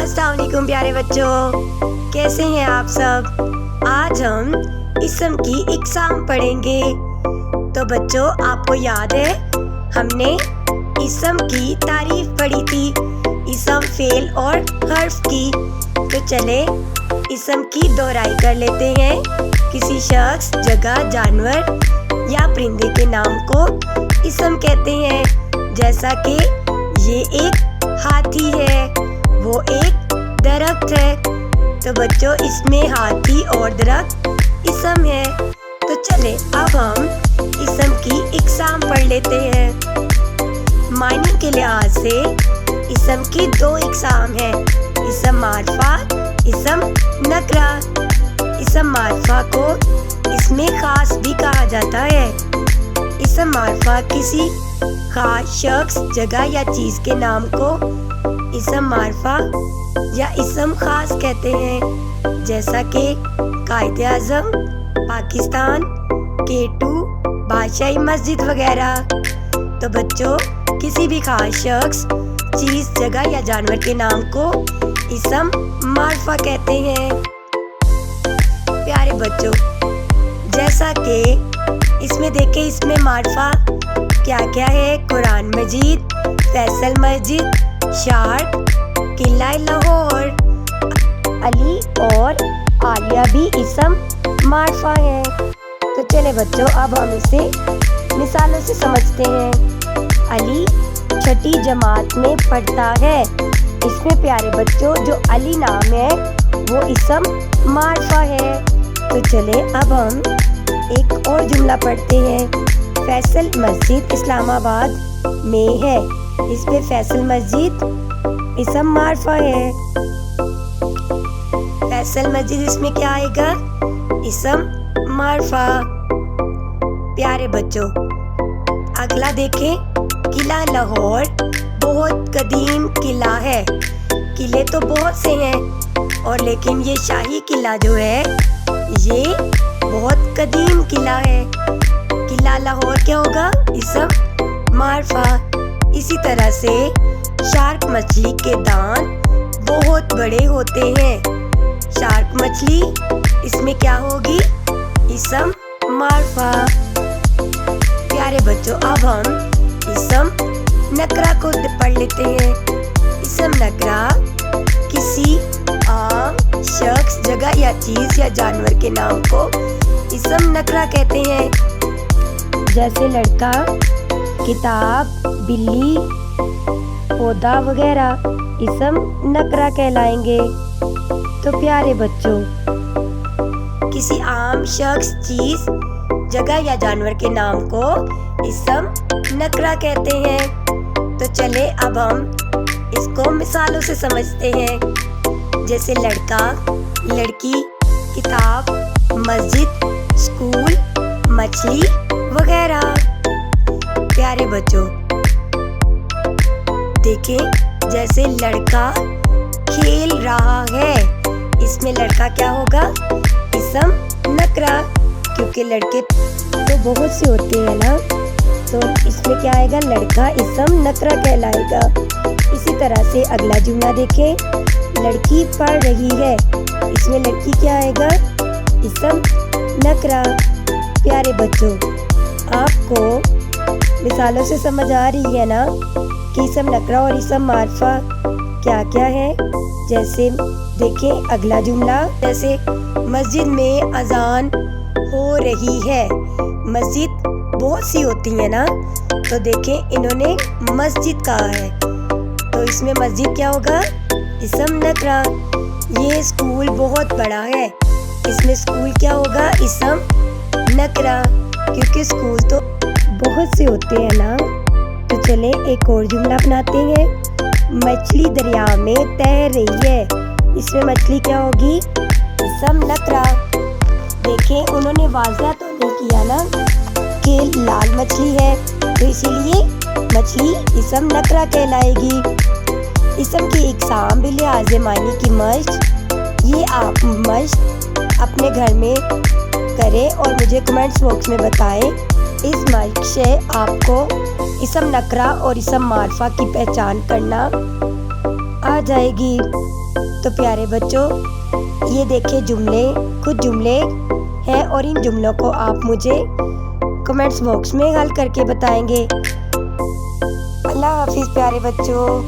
अस्सलाम वालेकुम प्यारे बच्चों, कैसे हैं आप सब। आज हम इसम की इकसाम पढ़ेंगे। तो बच्चों, आपको याद है हमने इसम की तारीफ पढ़ी थी, इसम फेल और हर्फ की। तो चले इसम की दोहराई कर लेते हैं। किसी शख्स, जगह, जानवर या परिंदे के नाम को इसम कहते हैं। जैसा कि ये एक हाथी है, वो एक दरख्त है। तो बच्चों, इसमें हाथी और दरख्त इसम है। तो चले अब हम इसम की इकसाम पढ़ लेते हैं। मायने के लिहाज से इसम की दो इकसाम हैं, इसम मारिफा, इसम नकरा। इसम मारिफा को इसमें खास भी कहा जाता है। इसम मारिफा किसी खास शख्स, जगह या चीज़ के नाम को इसम मारिफा या इसम खास कहते हैं। जैसा कि कायदे आज़म, पाकिस्तान, केटू, बादशाही मस्जिद वगैरह। तो बच्चों, किसी भी खास शख्स, चीज़, जगह या जानवर के नाम को इसम मारिफा कहते हैं। प्यारे बच्चों, जैसा कि इसमें देखें, इसमें मारिफा क्या क्या है। कुरान मजीद, फैसल मस्जिद, शार्क, किला लाहौर, अली और आलिया भी इसम मारिफा है। तो चले बच्चों, अब हम इसे मिसालों से समझते हैं। अली छठी जमात में पढ़ता है। इसमें प्यारे बच्चों, जो अली नाम है वो इसम मारिफा है। तो चले अब हम एक और जुमला पढ़ते हैं। फैसल मस्जिद इस्लामाबाद में है। इसमें फैसल मस्जिद इसम मारिफा है। फैसल मस्जिद इसमें क्या आएगा? इसम मारिफा। प्यारे बच्चों, अगला देखें, किला लाहौर बहुत कदीम किला है। किले तो बहुत से हैं, और लेकिन ये शाही किला जो है ये बहुत कदीम किला है। किला लाहौर क्या होगा? इसम मारिफा। इसी तरह से शार्क मछली के दांत बहुत बड़े होते हैं। शार्क मछली इसमें क्या होगी? इसम मारिफा। प्यारे बच्चों, अब हम इसम नकरा को पढ़ लेते हैं। इसम नकरा किसी आम शख्स, जगह या चीज़ या जानवर के नाम को इसम नकरा कहते हैं। जैसे लड़का, किताब, बिल्ली, पौधा वगैरह इसम नकरा कहलाएंगे। तो प्यारे बच्चों, किसी आम शख्स, चीज़, जगह या जानवर के नाम को इसम नकरा कहते हैं। तो चले अब हम इसको मिसालों से समझते हैं। जैसे लड़का, लड़की, किताब, मस्जिद, स्कूल, मछली वगैरह। प्यारे बच्चों, देखें, जैसे लड़का खेल रहा है, इसमें लड़का क्या होगा? इसम नकरा, क्योंकि लड़के तो बहुत से होते हैं ना, तो इसमें क्या आएगा? लड़का इसम नकरा कहलाएगा। इसी तरह से अगला जुमला देखें, लड़की पढ़ रही है। इसमें लड़की क्या आएगा? इसम नकरा। प्यारे बच्चों, आपको मिसालों से समझ आ रही है ना कि इसम नकरा और इसम मारिफा क्या क्या है। जैसे देखें अगला जुमला, जैसे मस्जिद में अजान हो रही है। मस्जिद बहुत सी होती है ना, तो देखें इन्होंने मस्जिद कहा है, तो इसमें मस्जिद क्या होगा? इसम नकरा। ये स्कूल बहुत बड़ा है, इसमें स्कूल क्या होगा? इसम नकरा, क्योंकि स्कूल तो बहुत से होते हैं ना। तो चले एक और जुमला बनाते हैं। मछली दरिया में तैर रही है। इसमें मछली क्या होगी? इसम नकरा। देखें, उन्होंने वाज़ह तो नहीं किया ना कि लाल मछली है, तो इसीलिए मछली इसम नकरा कहलाएगी। इसम की इकसाम भी लिहाज़ मायने की मश्क, ये आप मश्क अपने घर में करें और मुझे कमेंट्स बॉक्स में बताएं। इस मश्क से आपको इसम नकरा और इसम मारिफा की पहचान करना आ جائے گی۔ تو پیارے بچوں، یہ دیکھیں کچھ جملے ہیں اور ان جملوں کو آپ مجھے کمنٹس باکس میں حل کر کے بتائیں گے۔ اللہ حافظ پیارے بچوں۔